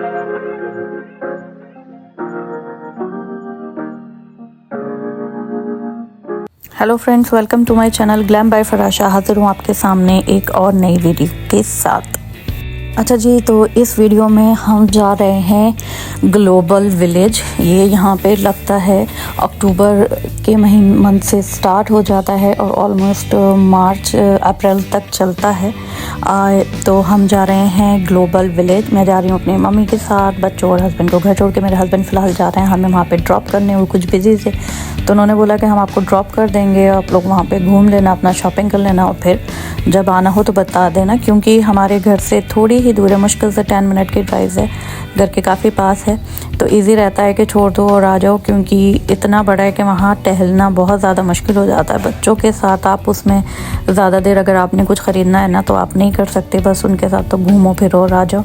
Hello friends, welcome to my channel glam by Farasha. हाजिर हूँ आपके सामने एक और नई वीडियो के साथ। अच्छा जी, तो इस वीडियो में हम जा रहे हैं ग्लोबल विलेज। ये यहाँ पे लगता है अक्टूबर के मंथ से स्टार्ट हो जाता है और ऑलमोस्ट मार्च अप्रैल तक चलता है। तो हम जा रहे हैं ग्लोबल विलेज। मैं जा रही हूँ अपनी मम्मी के साथ, बच्चों और हस्बैंड को घर छोड़ के। मेरे हस्बैंड फ़िलहाल जा रहे हैं हमें वहाँ पे ड्रॉप करने, वो कुछ बिजी थे तो उन्होंने बोला कि हम आपको ड्रॉप कर देंगे, आप लोग वहाँ पे घूम लेना, अपना शॉपिंग कर लेना और फिर जब आना हो तो बता देना। क्योंकि हमारे घर से थोड़ी ही दूर है, मुश्किल से 10 मिनट की ड्राइव है, घर के काफ़ी पास है, तो इजी रहता है कि छोड़ दो और आ जाओ। क्योंकि इतना बड़ा है कि वहाँ टहलना बहुत ज़्यादा मुश्किल हो जाता है। बच्चों के साथ आप उसमें ज़्यादा देर अगर आपने कुछ ख़रीदना है ना तो आप नहीं कर सकते, बस उनके साथ तो घूमो फिरो और आ जाओ।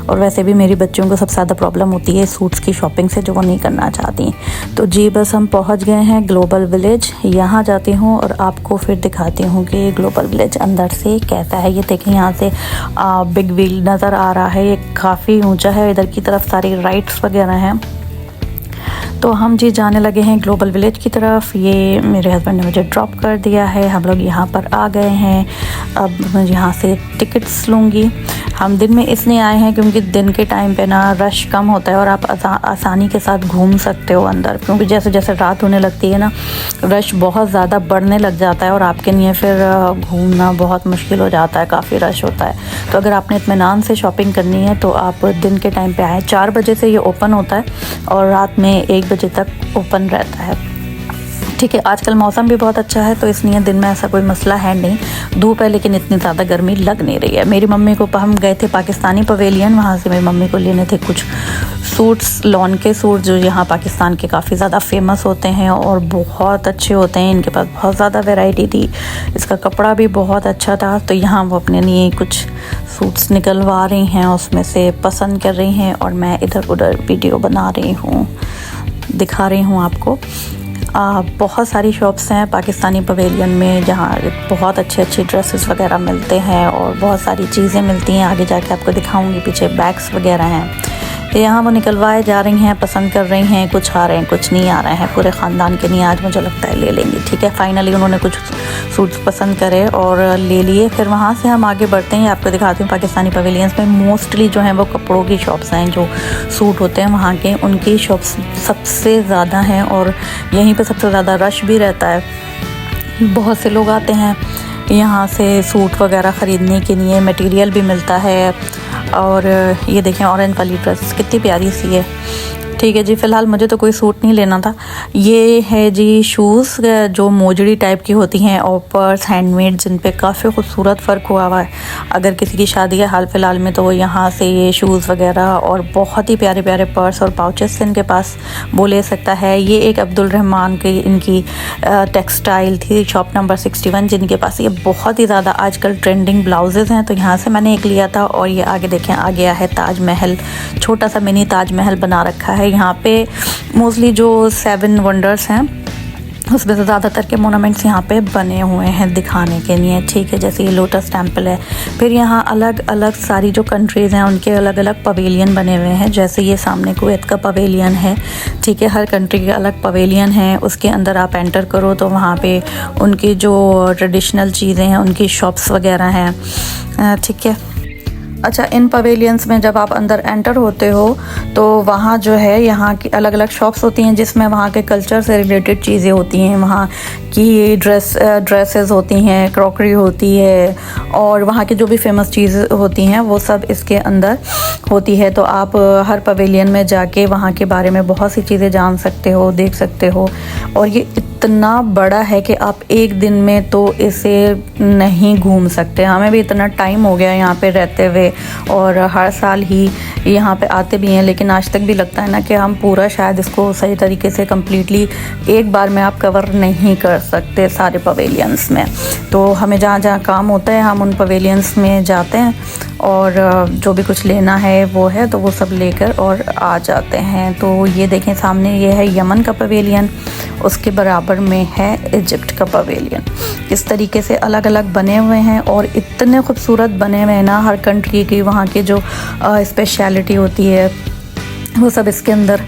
और वैसे भी मेरी बच्चियों को सबसे ज़्यादा प्रॉब्लम होती है सूट्स की शॉपिंग से, जो वो नहीं करना चाहती। तो जी बस हम पहुँच गए हैं ग्लोबल विलेज। यहाँ जाती हूँ और आपको फिर दिखाती हूँ कि ग्लोबल विलेज अंदर से कैसा है। ये देखें, यहाँ से बिग व्हील नज़र आ रहा है, ये काफ़ी ऊंचा है। इधर की तरफ सारी राइड्स वगैरह हैं। तो हम जी जाने लगे हैं ग्लोबल विलेज की तरफ। ये मेरे हस्बैंड ने मुझे ड्रॉप कर दिया है, हम लोग यहाँ पर आ गए हैं। अब मैं यहाँ से टिकट्स लूँगी। हम दिन में इसलिए आए हैं क्योंकि दिन के टाइम पे ना रश कम होता है और आप आसानी के साथ घूम सकते हो अंदर। क्योंकि जैसे जैसे रात होने लगती है ना, रश बहुत ज़्यादा बढ़ने लग जाता है और आपके लिए फिर घूमना बहुत मुश्किल हो जाता है, काफ़ी रश होता है। तो अगर आपने इत्मीनान से शॉपिंग करनी है तो आप दिन के टाइम पे आएँ। 4 बजे से ये ओपन होता है और रात में 1 बजे तक ओपन रहता है। ठीक है, आजकल मौसम भी बहुत अच्छा है तो इसलिए दिन में ऐसा कोई मसला है नहीं। धूप है लेकिन इतनी ज़्यादा गर्मी लग नहीं रही है। मेरी मम्मी को, हम गए थे पाकिस्तानी पवेलियन, वहाँ से मेरी मम्मी को लेने थे कुछ सूट्स, लॉन के सूट जो यहाँ पाकिस्तान के काफ़ी ज़्यादा फेमस होते हैं और बहुत अच्छे होते हैं। इनके पास बहुत ज़्यादा वैरायटी थी, इसका कपड़ा भी बहुत अच्छा था। तो यहाँ वो अपने लिए कुछ सूट्स निकलवा रही हैं, उसमें से पसंद कर रही हैं और मैं इधर उधर वीडियो बना रही हूँ, दिखा रही हूँ आपको। बहुत सारी शॉप्स हैं पाकिस्तानी पवेलियन में जहाँ बहुत अच्छे अच्छे ड्रेसेस वगैरह मिलते हैं और बहुत सारी चीज़ें मिलती हैं। आगे जाके आपको दिखाऊंगी, पीछे बैग्स वगैरह हैं। तो यहाँ वो निकलवाए जा रही हैं, पसंद कर रही हैं, कुछ आ रहे हैं कुछ नहीं आ रहे हैं। पूरे ख़ानदान के लिए आज मुझे लगता है ले लेंगी। ठीक है, फाइनली उन्होंने कुछ सूट्स पसंद करे और ले लिए। फिर वहाँ से हम आगे बढ़ते हैं, आपको दिखाती हूँ। पाकिस्तानी पवेलियंस में मोस्टली जो हैं वो कपड़ों की शॉप्स हैं, जो सूट होते हैं वहाँ के, उनकी शॉप्स सबसे ज़्यादा हैं और यहीं पर सबसे ज़्यादा रश भी रहता है। बहुत से लोग आते हैं यहाँ से सूट वगैरह ख़रीदने के लिए, मटेरियल भी मिलता है। और ये देखें, ऑरेंज वाली ड्रेस कितनी प्यारी सी है। ठीक है जी, फ़िलहाल मुझे तो कोई सूट नहीं लेना था। ये है जी शूज़ जो मोजड़ी टाइप की होती हैं और पर्स हैंडमेड, जिन पे काफ़ी खूबसूरत फ़र्क हुआ हुआ है। अगर किसी की शादी है हाल फ़िलहाल में तो वो यहाँ से ये शूज़ वगैरह और बहुत ही प्यारे प्यारे पर्स और पाउचेस इनके पास वो ले सकता है। ये एक अब्दुल रहमान की इनकी टेक्सटाइल थी, शॉप नंबर 61, जिनके पास ये बहुत ही ज़्यादा आजकल ट्रेंडिंग ब्लाउजेज़ हैं। तो यहाँ से मैंने एक लिया था। और ये आगे देखें, आ गया है ताजमहल, छोटा सा मिनी ताजमहल बना रखा है। यहाँ पे मोस्टली जो 7 वंडर्स हैं उसमें से ज़्यादातर के मोनूमेंट्स यहाँ पे बने हुए हैं दिखाने के लिए। ठीक है, जैसे ये लोटस टेम्पल है। फिर यहाँ अलग अलग सारी जो कंट्रीज़ हैं उनके अलग अलग पवेलियन बने हुए हैं। जैसे ये सामने कुवैत का पवेलियन है। ठीक है, हर कंट्री के अलग पवेलियन हैं। उसके अंदर आप एंटर करो तो वहाँ पे उनकी जो ट्रेडिशनल चीज़ें हैं, उनकी शॉप्स वगैरह हैं। ठीक है, अच्छा, इन पवेलियंस में जब आप अंदर एंटर होते हो तो वहाँ जो है यहाँ की अलग अलग शॉप्स होती हैं जिसमें वहाँ के कल्चर से रिलेटेड चीज़ें होती हैं। वहाँ की ड्रेसेस होती हैं, क्रॉकरी होती है और वहाँ की जो भी फेमस चीज़ होती हैं वो सब इसके अंदर होती है। तो आप हर पवेलियन में जाके वहाँ के बारे में बहुत सी चीज़ें जान सकते हो, देख सकते हो। और ये इतना बड़ा है कि आप एक दिन में तो इसे नहीं घूम सकते। हमें भी इतना टाइम हो गया यहाँ पे रहते हुए और हर साल ही यहाँ पे आते भी हैं, लेकिन आज तक भी लगता है ना कि हम पूरा शायद इसको सही तरीके से कम्प्लीटली एक बार में आप कवर नहीं कर सकते सारे पवेलियंस में। तो हमें जहाँ जहाँ काम होता है हम उन पवेलियंस में जाते हैं और जो भी कुछ लेना है वो है तो वो सब लेकर और आ जाते हैं। तो ये देखें, सामने ये है यमन का पवेलियन, उसके बराबर ऊपर में है इजिप्ट का पवेलियन। इस तरीके से अलग अलग बने हुए हैं और इतने खूबसूरत बने हुए हैं ना, हर कंट्री की वहाँ की जो स्पेशलिटी होती है वो सब इसके अंदर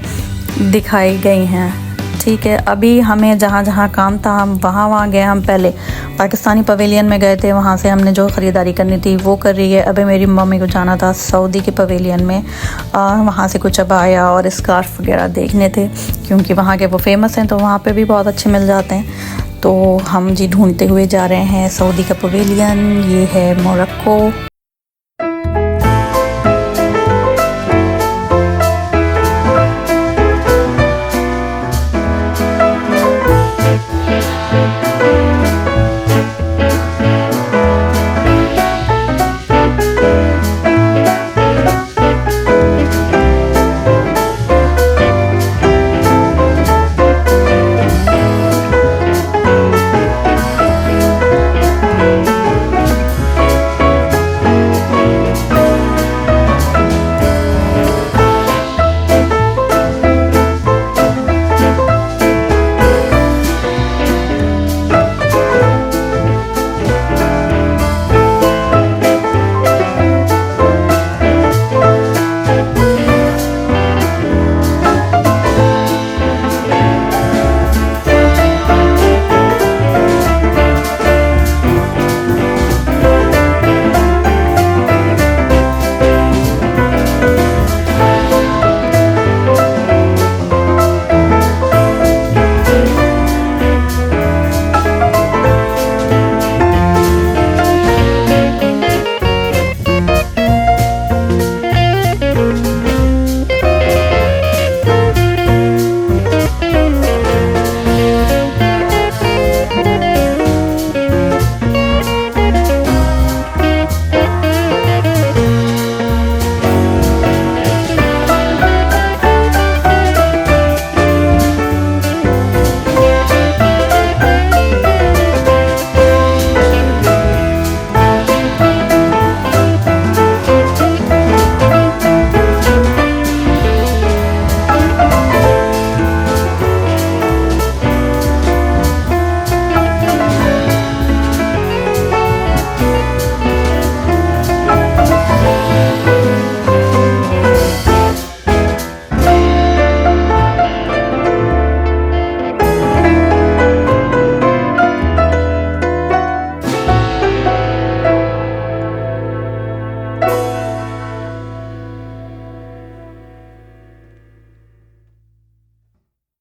दिखाई गई हैं। ठीक है, अभी हमें जहाँ जहाँ काम था हम वहाँ गए। हम पहले पाकिस्तानी पवेलियन में गए थे, वहाँ से हमने जो ख़रीदारी करनी थी वो कर रही है। अभी मेरी मम्मी को जाना था सऊदी के पवेलियन में, वहाँ से कुछ अबाया और स्कार्फ वगैरह देखने थे क्योंकि वहाँ के वो फेमस हैं, तो वहाँ पे भी बहुत अच्छे मिल जाते हैं। तो हम जी ढूंढते हुए जा रहे हैं सऊदी का पवेलियन। ये है मोरक्को।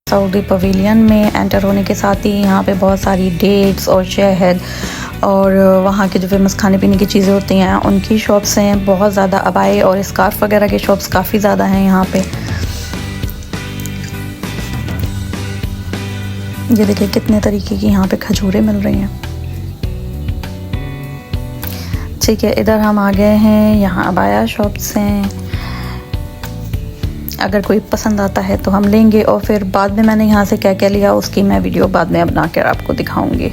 सऊदी पवेलियन में एंटर होने के साथ ही यहाँ पे बहुत सारी डेट्स और शहद और वहाँ के जो फेमस खाने पीने की चीज़ें होती हैं उनकी शॉप्स हैं बहुत ज़्यादा। अबाए और स्कार्फ वगैरह के शॉप्स काफ़ी ज़्यादा हैं यहाँ पे। ये देखिए कितने तरीके की यहाँ पे खजूरें मिल रही हैं। ठीक है, इधर हम आ गए हैं, यहाँ अबाया शॉप्स हैं। अगर कोई पसंद आता है तो हम लेंगे और फिर बाद में मैंने यहाँ से क्या क्या लिया उसकी मैं वीडियो बाद में बना कर आपको दिखाऊंगी।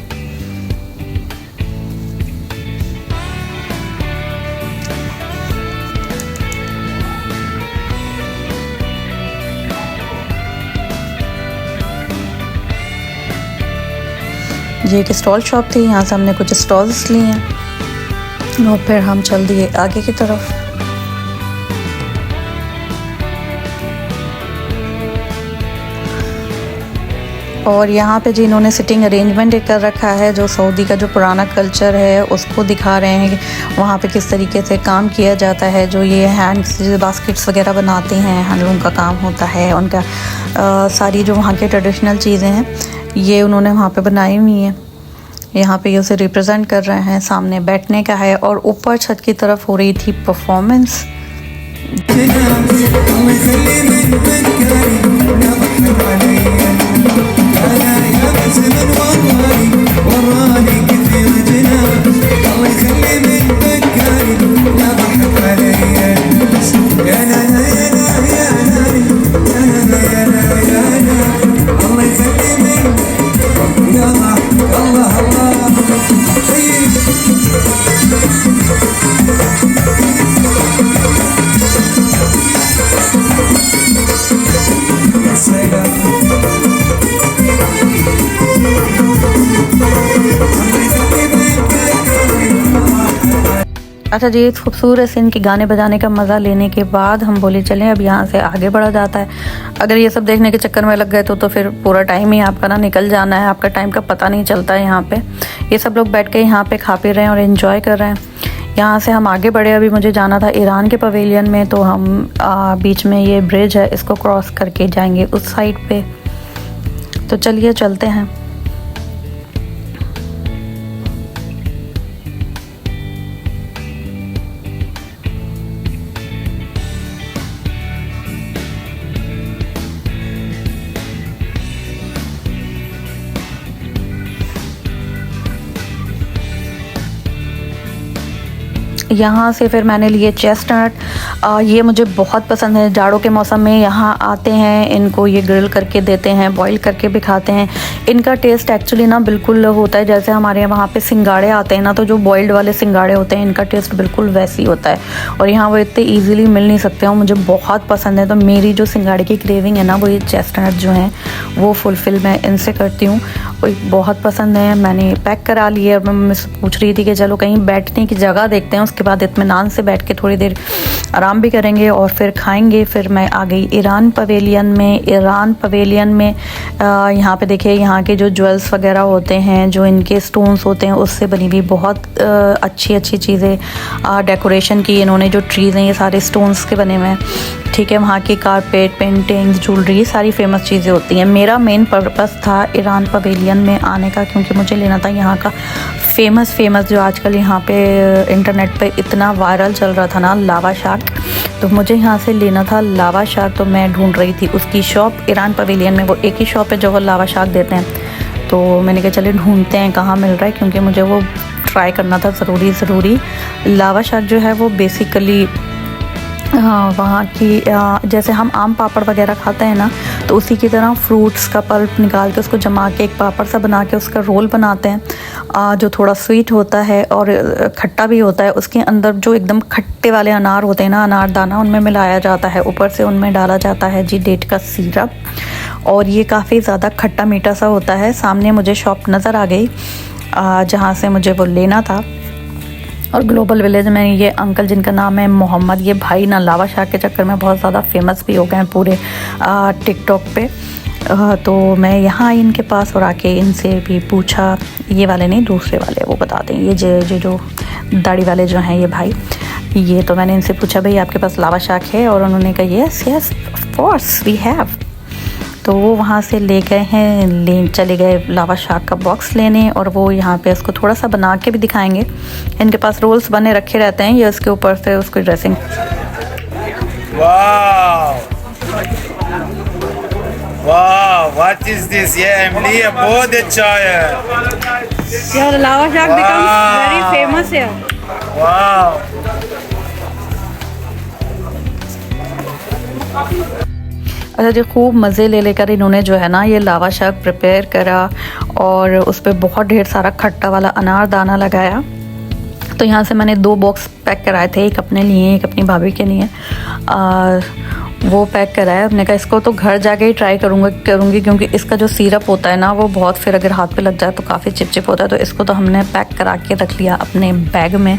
ये एक स्टॉल शॉप थी, यहाँ से हमने कुछ स्टॉल्स लिए हैं और फिर हम चल दिए आगे की तरफ। और यहाँ पे जी इन्होंने सिटिंग अरेंजमेंट कर रखा है, जो सऊदी का जो पुराना कल्चर है उसको दिखा रहे हैं कि वहाँ पे किस तरीके से काम किया जाता है। जो ये हैंड से बास्केट्स वगैरह बनाते हैं, हैंडलूम का काम होता है उनका। सारी जो वहाँ के ट्रेडिशनल चीज़ें हैं ये उन्होंने वहाँ पे बनाई हुई हैं। यहाँ पे ये उसे रिप्रेजेंट कर रहे हैं। सामने बैठने का है और ऊपर छत की तरफ हो रही थी परफॉर्मेंस। अच्छा जी, खूबसूरत से इनके गाने बजाने का मज़ा लेने के बाद हम बोले चलें अब यहाँ से आगे बढ़ा जाता है। अगर ये सब देखने के चक्कर में लग गए तो फिर पूरा टाइम ही आपका ना निकल जाना है, आपका टाइम का पता नहीं चलता है। यहाँ पे ये सब लोग बैठ के यहाँ पे खा पी रहे हैं और एंजॉय कर रहे हैं। यहाँ से हम आगे बढ़े, अभी मुझे जाना था ईरान के पवेलियन में, तो हम बीच में ये ब्रिज है, इसको क्रॉस करके जाएंगे उस साइड पे। तो चलिए चलते हैं। यहाँ से फिर मैंने लिए चेस्टनट। ये मुझे बहुत पसंद है। जाड़ों के मौसम में यहाँ आते हैं, इनको ये ग्रिल करके देते हैं, बॉईल करके भी खाते हैं। इनका टेस्ट एक्चुअली ना बिल्कुल होता है जैसे हमारे वहाँ पे सिंगाड़े आते हैं ना, तो जो बॉइल्ड वाले सिंगाड़े होते हैं इनका टेस्ट बिल्कुल वैसे ही होता है। और यहाँ वो इतने ईजिली मिल नहीं सकते हैं, मुझे बहुत पसंद है। तो मेरी जो सिंगाड़े की क्रेविंग है ना, वो ये चेस्टनट जो हैं वो फुलफ़िल मैं इनसे करती हूँ। बहुत पसंद है। मैंने पैक करा लिए और मैं मम्मी से पूछ रही थी कि चलो कहीं बैठने की जगह देखते हैं, उसके बाद इत्मीनान से बैठ के थोड़ी देर आराम भी करेंगे और फिर खाएंगे। फिर मैं आ गई ईरान पवेलियन में। ईरान पवेलियन में यहाँ पे देखिए, यहाँ के जो ज्वेल्स वगैरह होते हैं, जो इनके स्टोन्स होते हैं, उससे बनी हुई बहुत अच्छी अच्छी चीज़ें डेकोरेशन की इन्होंने। जो ट्रीज़ हैं ये सारे स्टोन्स के बने हुए हैं, ठीक है। वहाँ की कारपेट, पेंटिंग्स, ज्वेलरी, सारी फेमस चीज़ें होती हैं। मेरा मेन पर्पस था ईरान पवेलियन में आने का, क्योंकि मुझे लेना था यहाँ का फेमस जो आजकल यहाँ पे इंटरनेट पे इतना वायरल चल रहा था ना, लावा शाक। तो मुझे यहाँ से लेना था लावा शाक। तो मैं ढूंढ रही थी उसकी शॉप। ईरान पवेलियन में वो एक ही शॉप है जो वो लावा शाक देते हैं। तो मैंने कहा चले ढूंढते हैं कहाँ मिल रहा है, क्योंकि मुझे वो ट्राई करना था ज़रूरी। लावा शाक जो है वो बेसिकली वहाँ की जैसे हम आम पापड़ वगैरह खाते हैं ना, तो उसी की तरह फ्रूट्स का पल्प निकाल के उसको जमा के एक पापड़ सा बना के उसका रोल बनाते हैं, जो थोड़ा स्वीट होता है और खट्टा भी होता है। उसके अंदर जो एकदम खट्टे वाले अनार होते हैं ना, अनारदाना, उनमें मिलाया जाता है। ऊपर से उनमें डाला जाता है जी डेट का सिरप, और ये काफ़ी ज़्यादा खट्टा मीठा सा होता है। सामने मुझे शॉप नज़र आ गई जहाँ से मुझे वो लेना था। और ग्लोबल विलेज में ये अंकल जिनका नाम है मोहम्मद, ये भाई ना लावा शाक के चक्कर में बहुत ज़्यादा फेमस भी हो गए हैं पूरे टिकटॉक पे। तो मैं यहाँ आई इनके पास और आके इनसे भी पूछा, ये वाले नहीं दूसरे वाले, वो बता दें, ये जो दाढ़ी वाले जो हैं ये भाई, ये तो मैंने इनसे पूछा भाई आपके पास लावा शाक है, और उन्होंने कहा yes of course we have. तो वो वहाँ से ले गए हैं, चले गए लावा शाक का बॉक्स लेने, और वो यहाँ पे इसको थोड़ा सा बना के भी दिखाएंगे। इनके पास रोल्स बने रखे रहते हैं, ये उसके ऊपर से उसको ड्रेसिंग। वाह, व्हाट इज दिस? ये इमली है, बहुत अच्छा है यार। लावा शाक बिकम्स वेरी फेमस है। वाह, अच्छा जी, खूब मज़े ले लेकर इन्होंने जो है ना ये लावा शाक प्रिपेयर करा, और उस पर बहुत ढेर सारा खट्टा वाला अनारदाना लगाया। तो यहाँ से मैंने 2 बॉक्स पैक कराए थे, एक अपने लिए एक अपनी भाभी के लिए। वो पैक कराया। हमने कहा इसको तो घर जाके ही ट्राई करूँगी, क्योंकि इसका जो सिरप होता है ना वो बहुत, फिर अगर हाथ पे लग जाए तो काफ़ी चिपचिप होता है। तो इसको तो हमने पैक करा के रख लिया अपने बैग में,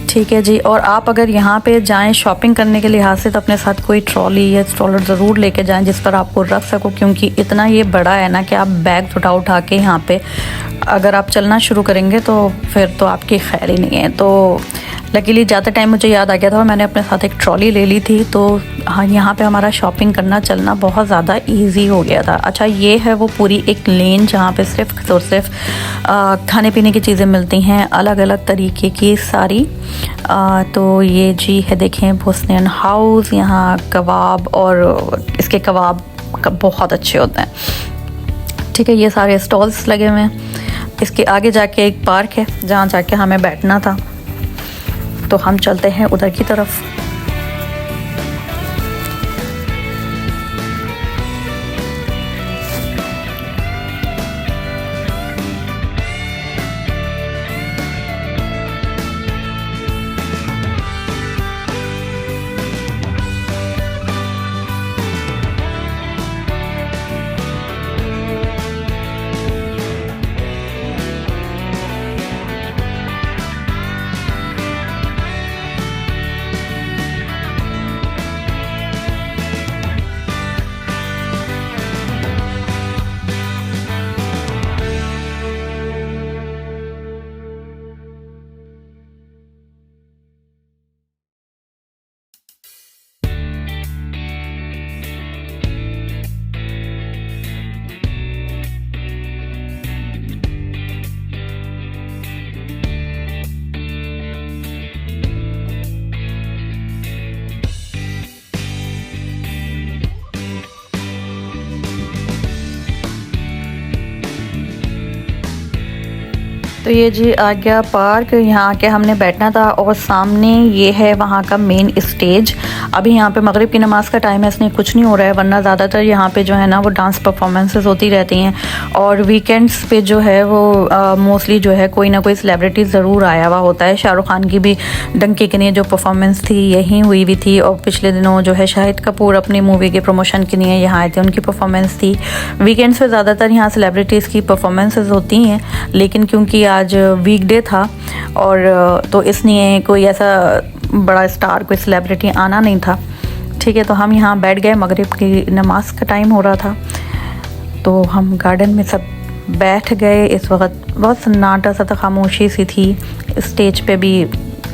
ठीक है जी। और आप अगर यहाँ पे जाएं शॉपिंग करने के लिहाज से, तो अपने साथ कोई ट्रॉली या स्ट्रॉलर ज़रूर लेके जाएं जिस पर आपको रख सको, क्योंकि इतना ये बड़ा है ना कि आप बैग उठा के यहाँ पे अगर आप चलना शुरू करेंगे तो फिर तो आपकी खैर ही नहीं है। तो लकीली ज़्यादा टाइम मुझे याद आ गया था और मैंने अपने साथ एक ट्रॉली ले ली थी। तो हाँ, यहाँ पे हमारा शॉपिंग करना चलना बहुत ज़्यादा इजी हो गया था। अच्छा, ये है वो पूरी एक लेन जहाँ पे सिर्फ खाने पीने की चीज़ें मिलती हैं, अलग अलग तरीके की सारी। तो ये जी है, देखें, भुसनैन हाउस। यहाँ कबाब, और इसके कबाब बहुत अच्छे होते हैं, ठीक है। ये सारे स्टॉल्स लगे हुए हैं। इसके आगे जाके एक पार्क है जहाँ जाके हमें बैठना था, तो हम चलते हैं उधर की तरफ। तो ये जी आ गया पार्क, यहाँ आके हमने बैठना था और सामने ये है वहाँ का मेन स्टेज। अभी यहाँ पे मगरिब की नमाज का टाइम है, इसलिए कुछ नहीं हो रहा है, वरना ज़्यादातर यहाँ पे जो है ना वो डांस परफॉर्मेंसेस होती रहती हैं। और वीकेंड्स पे जो है वो मोस्टली जो है कोई ना कोई सेलिब्रिटी ज़रूर आया हुआ होता है। शाहरुख खान की भी डंके के लिए जो परफॉर्मेंस थी यहीं हुई हुई थी, और पिछले दिनों जो है शाहिद कपूर अपनी मूवी के प्रमोशन के लिए यहाँ आए थे, उनकी परफॉर्मेंस थी। वीकेंड्स पे ज़्यादातर यहाँ सेलिब्रिटीज़ की परफॉर्मेंसेस होती हैं, लेकिन क्योंकि आज वीकडे था और तो इसलिए कोई ऐसा बड़ा स्टार कोई सेलिब्रिटी आना नहीं था। ठीक है, तो हम यहाँ बैठ गए, मगरिब की नमाज का टाइम हो रहा था, तो हम गार्डन में सब बैठ गए। इस वक्त बहुत सन्नाटा सा था, खामोशी सी थी, स्टेज पे भी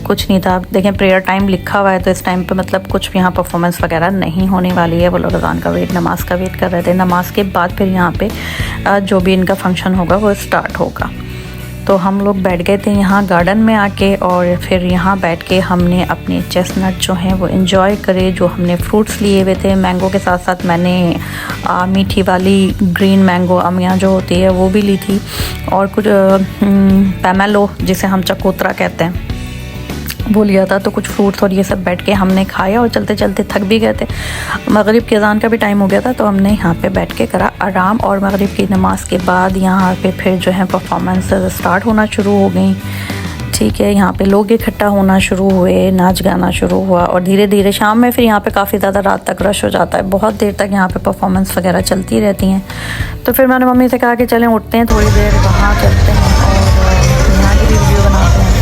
कुछ नहीं था। देखें प्रेयर टाइम लिखा हुआ है, तो इस टाइम पे मतलब कुछ यहाँ परफॉर्मेंस वगैरह नहीं होने वाली है। वो लोग अज़ान का वेट, नमाज का वेट कर रहे थे। नमाज के बाद फिर यहाँ पे जो भी इनका फंक्शन होगा वो स्टार्ट होगा। तो हम लोग बैठ गए थे यहाँ गार्डन में आके, और फिर यहाँ बैठ के हमने अपने चेस्टनट जो हैं वो एंजॉय करे। जो हमने फ्रूट्स लिए हुए थे, मैंगो के साथ साथ मैंने मीठी वाली ग्रीन मैंगो अमिया जो होती है वो भी ली थी, और कुछ पैमेलो जिसे हम चकोतरा कहते हैं वो लिया था। तो कुछ फ्रूट्स और ये सब बैठ के हमने खाया, और चलते चलते थक भी गए थे, मगरिब की अज़ान का भी टाइम हो गया था, तो हमने यहाँ पे बैठ के करा आराम। और मगरिब की नमाज के बाद यहाँ पे फिर जो है परफॉर्मेंस स्टार्ट होना शुरू हो गई। ठीक है, यहाँ पे लोग इकट्ठा होना शुरू हुए, नाच गाना शुरू हुआ, और धीरे धीरे शाम में फिर यहाँ पे काफ़ी ज़्यादा रात तक रश हो जाता है, बहुत देर तक यहाँ पे परफॉर्मेंस वगैरह चलती रहती हैं। तो फिर मैंने मम्मी से कहा कि चलें उठते हैं, थोड़ी देर वहाँ चलते हैं और यहाँ की भी वीडियो बनाते हैं।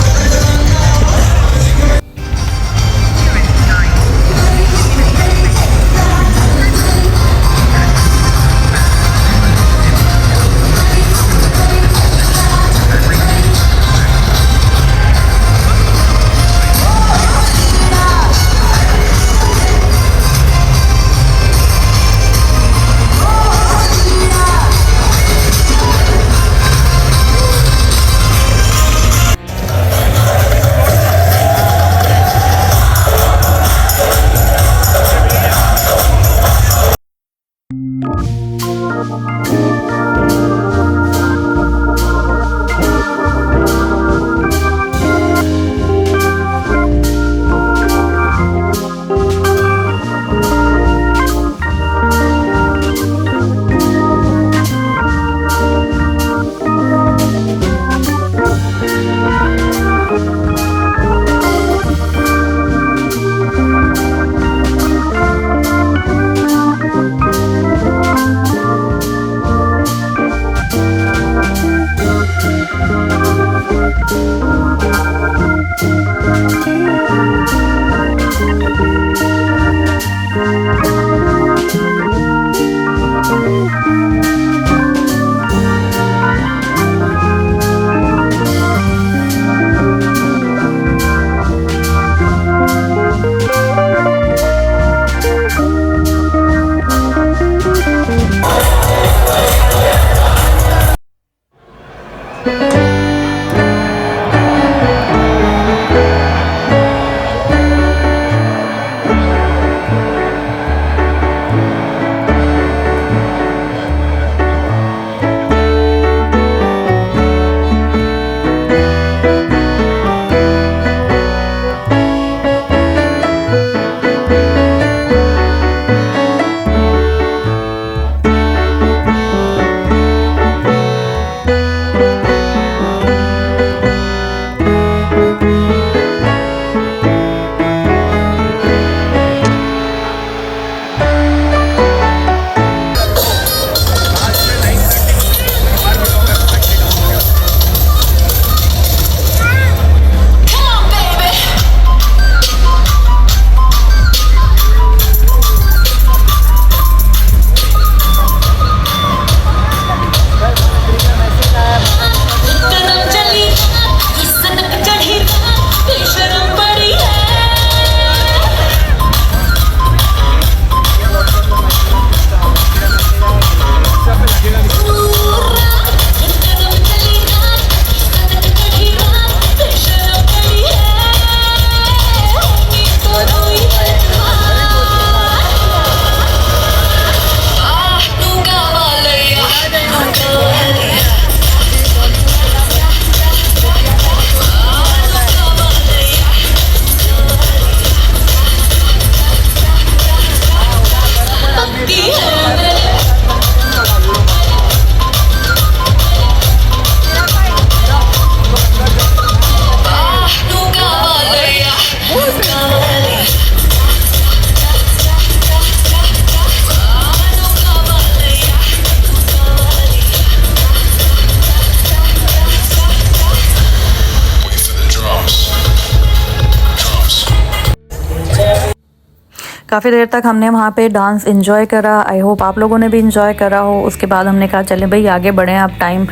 काफ़ी देर तक हमने वहाँ पे डांस एंजॉय करा। आई होप आप लोगों ने भी एंजॉय करा हो। उसके बाद हमने कहा चलें भाई आगे बढ़ें, अब टाइम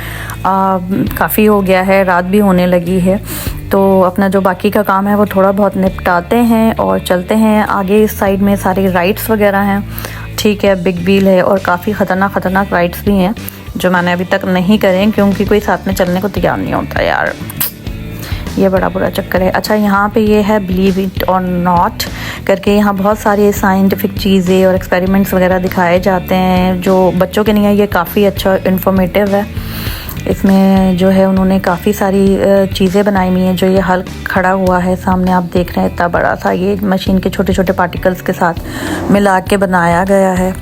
काफ़ी हो गया है, रात भी होने लगी है, तो अपना जो बाकी का काम है वो थोड़ा बहुत निपटाते हैं और चलते हैं आगे। इस साइड में सारी राइड्स वगैरह हैं, ठीक है, बिग व्हील है और काफ़ी ख़तरनाक राइड्स भी हैं जो मैंने अभी तक नहीं करे क्योंकि कोई साथ में चलने को तैयार नहीं होता यार, ये बड़ा बुरा चक्कर है। अच्छा, यहाँ पे ये है बिलीव इट और नॉट करके, यहाँ बहुत सारी साइंटिफिक चीज़ें और एक्सपेरिमेंट्स वगैरह दिखाए जाते हैं जो बच्चों के लिए है। ये काफ़ी अच्छा इन्फॉर्मेटिव है। इसमें जो है उन्होंने काफ़ी सारी चीज़ें बनाई हुई हैं। जो ये हल खड़ा हुआ है सामने आप देख रहे हैं, इतना बड़ा सा, ये मशीन के छोटे छोटे पार्टिकल्स के साथ मिला के बनाया गया है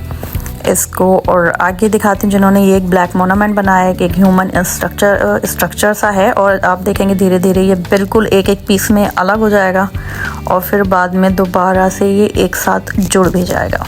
इसको। और आगे दिखाते हैं जिन्होंने ये एक ब्लैक मोनूमेंट बनाया है, एक ह्यूमन स्ट्रक्चर सा है, और आप देखेंगे धीरे धीरे ये बिल्कुल एक एक पीस में अलग हो जाएगा और फिर बाद में दोबारा से ये एक साथ जुड़ भी जाएगा।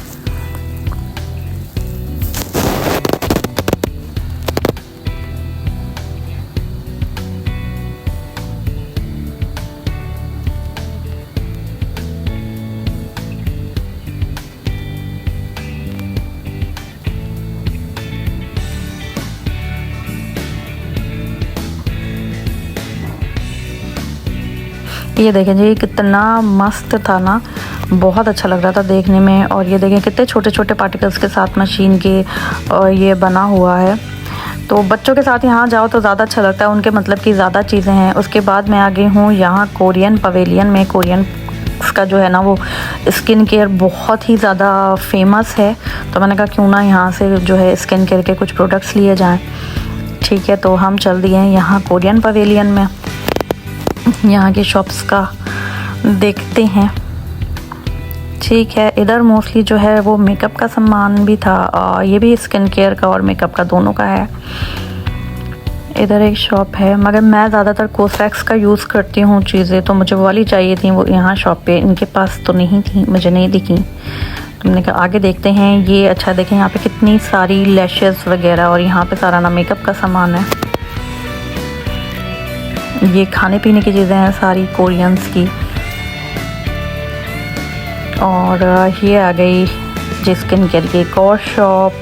ये देखें जी कितना मस्त था ना, बहुत अच्छा लग रहा था देखने में। और ये देखें कितने छोटे छोटे पार्टिकल्स के साथ मशीन के ये बना हुआ है। तो बच्चों के साथ यहाँ जाओ तो ज़्यादा अच्छा लगता है, उनके मतलब की ज़्यादा चीज़ें हैं। उसके बाद मैं आ गई हूँ यहाँ कोरियन पवेलियन में। कोरियन का जो है ना वो स्किन केयर बहुत ही ज़्यादा फेमस है, तो मैंने कहा क्यों ना यहाँ से जो है स्किन केयर के कुछ प्रोडक्ट्स लिए जाएँ। ठीक है, तो हम चल दिए हैं यहाँ कोरियन पवेलियन में। यहाँ की शॉप्स का देखते हैं। ठीक है, इधर मोस्टली जो है वो मेकअप का सामान भी था, और ये भी स्किन केयर का और मेकअप का दोनों का है। इधर एक शॉप है, मगर मैं ज़्यादातर कोसेक्स का यूज़ करती हूँ चीज़ें, तो मुझे वो वाली चाहिए थी, वो यहाँ शॉप पे इनके पास तो नहीं थी, मुझे नहीं दिखी। तुमने कहा आगे देखते हैं। ये अच्छा देखें यहाँ पे कितनी सारी लैशेस वगैरह, और यहाँ पे सारा ना मेकअप का सामान है। ये खाने पीने की चीज़ें हैं सारी कोरियंस की। और ये आ गई जी स्किन केयर की एक और शॉप।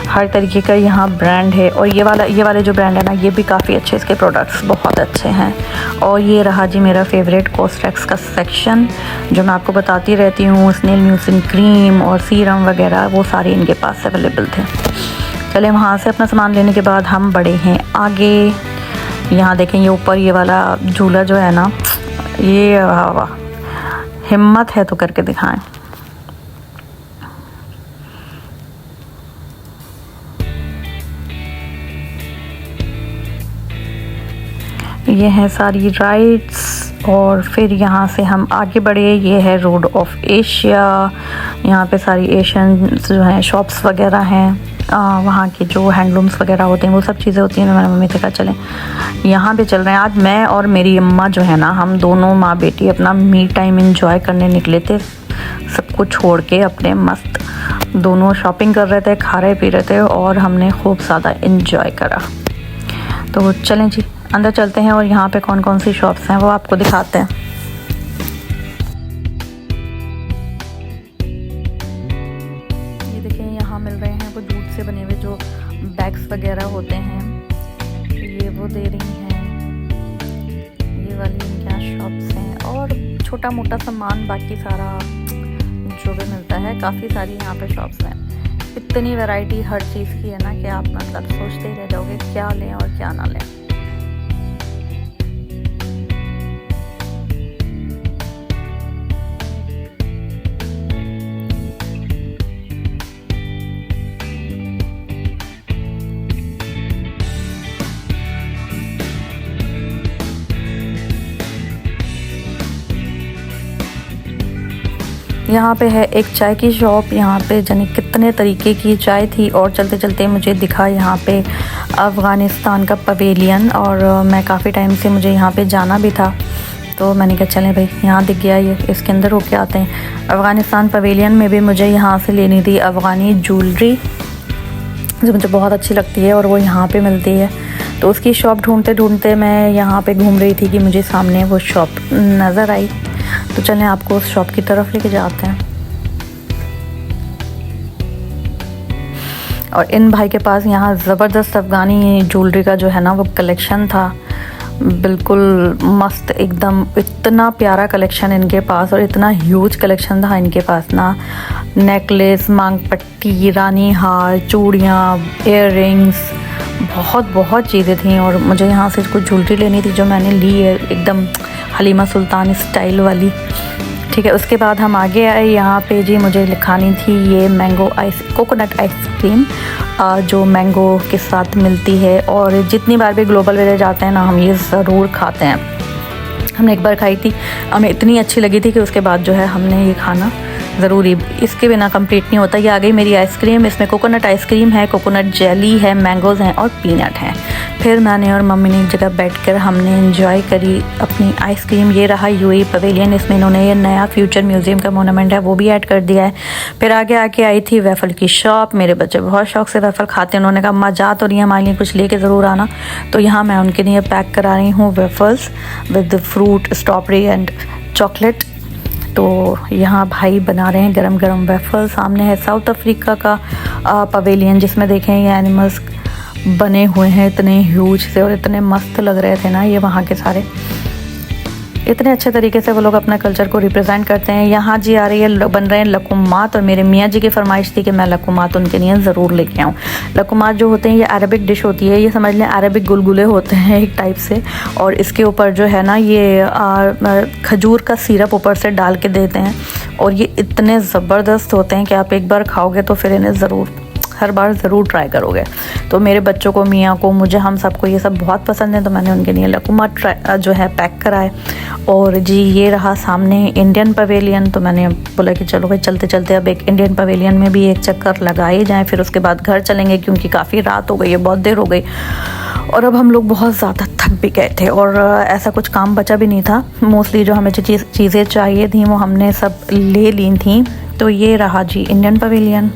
हर तरीके का यहाँ ब्रांड है, और ये वाले जो ब्रांड है ना ये भी काफ़ी अच्छे, इसके प्रोडक्ट्स बहुत अच्छे हैं। और ये रहा जी मेरा फेवरेट कोस्ट्रेक्स का सेक्शन, जो मैं आपको बताती रहती हूँ। स्नेल म्यूसिन क्रीम और सीरम वगैरह वो सारे इनके पास अवेलेबल थे। चले वहाँ से अपना सामान लेने के बाद हम बढ़े हैं आगे। यहाँ देखें ये ऊपर ये वाला झूला जो है ना, ये वाह, हिम्मत है तो करके दिखाएं। ये है सारी राइड्स, और फिर यहाँ से हम आगे बढ़े। ये है रोड ऑफ एशिया। यहाँ पे सारी एशियन जो हैं शॉप्स वगैरह हैं, वहाँ के जो हैंडलूम्स वगैरह होते हैं वो सब चीज़ें होती हैं। मैंने मम्मी से कहा चलें यहाँ पे चल रहे हैं। आज मैं और मेरी अम्मा जो है ना, हम दोनों माँ बेटी अपना मी टाइम एंजॉय करने निकले थे, सब कुछ छोड़ के अपने मस्त दोनों शॉपिंग कर रहे थे, खा रहे पी रहे थे, और हमने खूब ज़्यादा एंजॉय करा। तो चलें जी अंदर चलते हैं और यहाँ पे कौन कौन सी शॉप्स हैं वो आपको दिखाते हैं। ये देखिए यहाँ मिल रहे हैं वो जूट से बने हुए जो बैग्स वगैरह होते हैं, ये वो दे रही हैं। ये वाली इनके शॉप्स हैं, और छोटा मोटा सामान बाकी सारा जो भी मिलता है। काफ़ी सारी यहाँ पे शॉप्स हैं। इतनी वैरायटी हर चीज़ की है ना कि आप मतलब सोचते ही रह जाओगे क्या लें और क्या ना लें। यहाँ पे है एक चाय की शॉप। यहाँ पे जाने कितने तरीके की चाय थी, और चलते चलते मुझे दिखा यहाँ पे अफ़गानिस्तान का पवेलियन, और मैं काफ़ी टाइम से मुझे यहाँ पे जाना भी था, तो मैंने कहा चलें भाई यहाँ दिख गया ये, इसके अंदर होके आते हैं। अफ़गानिस्तान पवेलियन में भी मुझे यहाँ से लेनी थी अफ़गानी ज्वेलरी, जो मुझे बहुत अच्छी लगती है और वो यहाँ पे मिलती है। तो उसकी शॉप ढूंढते ढूंढते मैं यहाँ पे घूम रही थी कि मुझे सामने वो शॉप नज़र आई, तो चलें आपको उस शॉप की तरफ लेके जाते हैं। और इन भाई के पास यहाँ ज़बरदस्त अफ़गानी ज्वेलरी का जो है ना वो कलेक्शन था, बिल्कुल मस्त एकदम, इतना प्यारा कलेक्शन इनके पास और इतना ह्यूज कलेक्शन था इनके पास ना। नेकलेस, मांग पट्टी, रानी हार, चूड़ियाँ, इयररिंग्स, बहुत चीज़ें थी। और मुझे यहाँ से कुछ ज्वेलरी लेनी थी जो मैंने ली है, एकदम हलीमा सुल्तान स्टाइल वाली। ठीक है, उसके बाद हम आगे आए। यहाँ पे जी मुझे खानी थी ये कोकोनट आइसक्रीम जो मैंगो के साथ मिलती है, और जितनी बार भी ग्लोबल विलेज जाते हैं ना हम ये ज़रूर खाते हैं। हमने एक बार खाई थी, हमें इतनी अच्छी लगी थी कि उसके बाद जो है हमने ये खाना ज़रूरी, इसके बिना कंप्लीट नहीं होता। ये आ गई मेरी आइसक्रीम, इसमें कोकोनट आइसक्रीम है, कोकोनट जेली है, मैंगोज़ हैं और पीनट हैं। फिर मैंने और मम्मी ने एक जगह बैठकर हमने एंजॉय करी अपनी आइसक्रीम। ये रहा यूएई पवेलियन, इसमें इन्होंने ये नया फ्यूचर म्यूज़ियम का मोनूमेंट है वो भी ऐड कर दिया है। फिर आगे आके आई थी वेफल की शॉप। मेरे बच्चे बहुत शौक से वेफल खाते हैं, उन्होंने कहा अम्मा जा तो रही है, हमारे लिए कुछ लेके ज़रूर आना। तो यहाँ मैं उनके लिए पैक करा रही हूँ waffles with fruit, strawberry and chocolate. तो यहाँ भाई बना रहे हैं गरम गरम वेफल। सामने है साउथ अफ्रीका का पवेलियन, जिसमें देखें ये एनिमल्स बने हुए हैं इतने ह्यूज से, और इतने मस्त लग रहे थे ना ये वहाँ के सारे, इतने अच्छे तरीके से वो लोग अपना कल्चर को रिप्रेजेंट करते हैं। यहाँ जी आ रही है, बन रहे हैं लकुमात, और मेरे मियाँ जी की फरमाइश थी कि मैं लकुमात उनके लिए ज़रूर लेके आऊँ। लकुमात जो होते हैं ये अरबिक डिश होती है, ये समझ लें अरबिक गुलगुले होते हैं एक टाइप से, और इसके ऊपर जो है ना ये खजूर का सिरप ऊपर से डाल के देते हैं, और ये इतने ज़बरदस्त होते हैं कि आप एक बार खाओगे तो फिर इन्हें हर बार ज़रूर ट्राई करोगे। तो मेरे बच्चों को, मियाँ को, मुझे, हम सबको ये सब बहुत पसंद है, तो मैंने उनके लिए लकुमात जो है पैक कराए। और जी ये रहा सामने इंडियन पवेलियन, तो मैंने बोला कि चलो भाई चलते चलते अब एक इंडियन पवेलियन में भी एक चक्कर लगाए जाएँ, फिर उसके बाद घर चलेंगे क्योंकि काफ़ी रात हो गई है, बहुत देर हो गई, और अब हम लोग बहुत ज़्यादा थक भी गए थे और ऐसा कुछ काम बचा भी नहीं था। मोस्टली जो हमें चीज़ें चाहिए थी वो हमने सब ले ली थी। तो ये रहा जी इंडियन पवेलियन।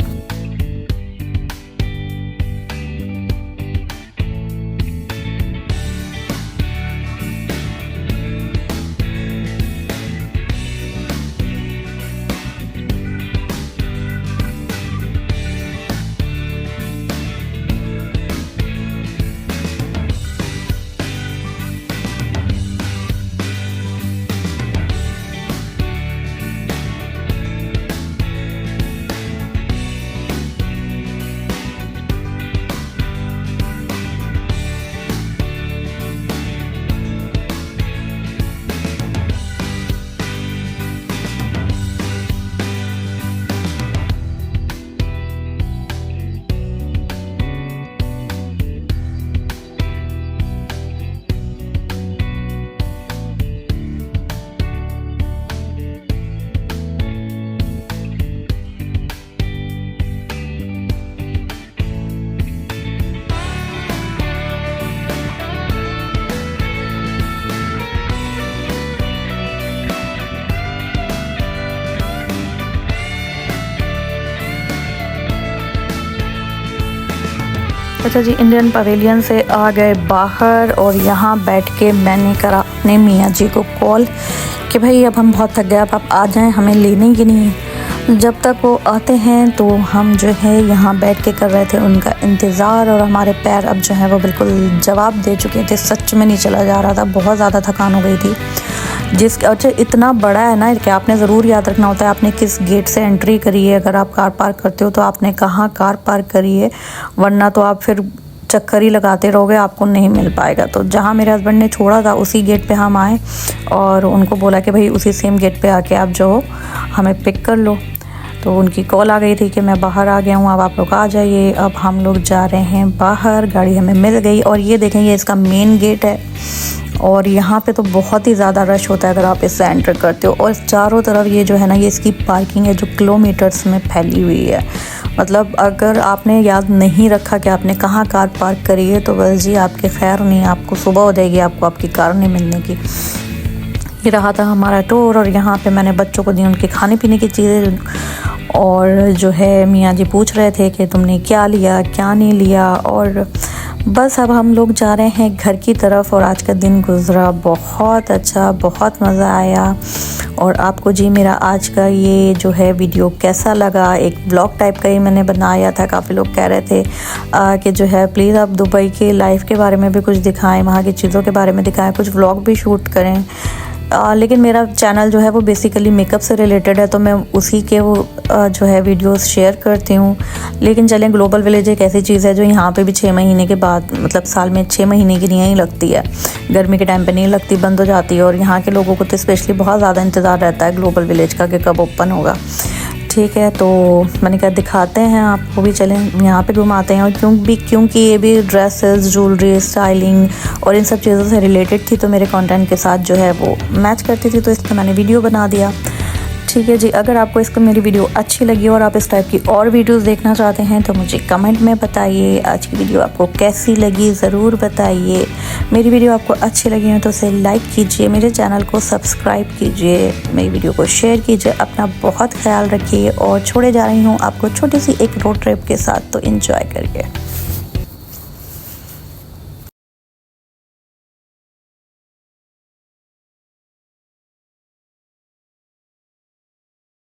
अच्छा जी, इंडियन पवेलियन से आ गए बाहर, और यहाँ बैठ के मैंने करा अपने मियाँ जी को कॉल कि भाई अब हम बहुत थक गए, अब आप आ जाएं, हमें लेने की नहीं। जब तक वो आते हैं तो हम जो है यहाँ बैठ के कर रहे थे उनका इंतज़ार, और हमारे पैर अब जो है वो बिल्कुल जवाब दे चुके थे, सच में नहीं चला जा रहा था, बहुत ज़्यादा थकान हो गई थी। अच्छा इतना बड़ा है ना कि आपने ज़रूर याद रखना होता है आपने किस गेट से एंट्री करी है। अगर आप कार पार्क करते हो तो आपने कहाँ कार पार्क करी है, वरना तो आप फिर चक्कर ही लगाते रहोगे, आपको नहीं मिल पाएगा। तो जहाँ मेरे हस्बैंड ने छोड़ा था उसी गेट पे हम आए और उनको बोला कि भाई उसी सेम गेट पे आके आप जो हो हमें पिक कर लो। तो उनकी कॉल आ गई थी कि मैं बाहर आ गया हूँ, अब आप लोग आ जाइए। अब हम लोग जा रहे हैं बाहर, गाड़ी हमें मिल गई। और ये देखें, ये इसका मेन गेट है और यहाँ पे तो बहुत ही ज़्यादा रश होता है अगर आप इससे एंटर करते हो। और चारों तरफ ये जो है ना, ये इसकी पार्किंग है जो किलोमीटर्स में फैली हुई है। मतलब अगर आपने याद नहीं रखा कि आपने कहाँ कार पार्क करी है तो बस जी आपके खैर नहीं, आपको सुबह हो जाएगी आपको आपकी कार नहीं मिलने की। ये रहा था हमारा टूर, और यहाँ पे मैंने बच्चों को दी उनके खाने पीने की चीज़ें। और जो है मियाँ जी पूछ रहे थे कि तुमने क्या लिया क्या नहीं लिया। और बस अब हम लोग जा रहे हैं घर की तरफ। और आज का दिन गुज़रा बहुत अच्छा, बहुत मज़ा आया। और आपको जी मेरा आज का ये जो है वीडियो कैसा लगा। एक ब्लॉग टाइप का ही मैंने बनाया था। काफ़ी लोग कह रहे थे कि जो है प्लीज़ आप दुबई के लाइफ के बारे में भी कुछ दिखाएं, वहाँ की चीज़ों के बारे में दिखाएं, कुछ व्लॉग भी शूट करें। लेकिन मेरा चैनल जो है वो बेसिकली मेकअप से रिलेटेड है, तो मैं उसी के वो जो है वीडियोस शेयर करती हूँ। लेकिन चलें, ग्लोबल विलेज एक ऐसी चीज़ है जो यहाँ पे भी 6 महीने के बाद, मतलब साल में 6 महीने की नहीं लगती है, गर्मी के टाइम पे नहीं लगती, बंद हो जाती है। और यहाँ के लोगों को तो स्पेशली बहुत ज़्यादा इंतज़ार रहता है ग्लोबल विलेज का कि कब ओपन होगा। ठीक है, तो मैंने कहा दिखाते हैं आपको भी, चलें यहाँ पे घुमाते हैं। और क्योंकि ये भी ड्रेसेस, ज्वेलरी, स्टाइलिंग और इन सब चीज़ों से रिलेटेड थी, तो मेरे कंटेंट के साथ जो है वो मैच करती थी, तो इसलिए मैंने वीडियो बना दिया। ठीक है जी, अगर आपको इसको मेरी वीडियो अच्छी लगी और आप इस टाइप की और वीडियोस देखना चाहते हैं तो मुझे कमेंट में बताइए। आज की वीडियो आपको कैसी लगी ज़रूर बताइए। मेरी वीडियो आपको अच्छी लगी हो तो उसे लाइक कीजिए, मेरे चैनल को सब्सक्राइब कीजिए, मेरी वीडियो को शेयर कीजिए। अपना बहुत ख्याल रखिए और छोड़े जा रही हूँ आपको छोटी सी एक रोड ट्रिप के साथ, तो एंजॉय करके।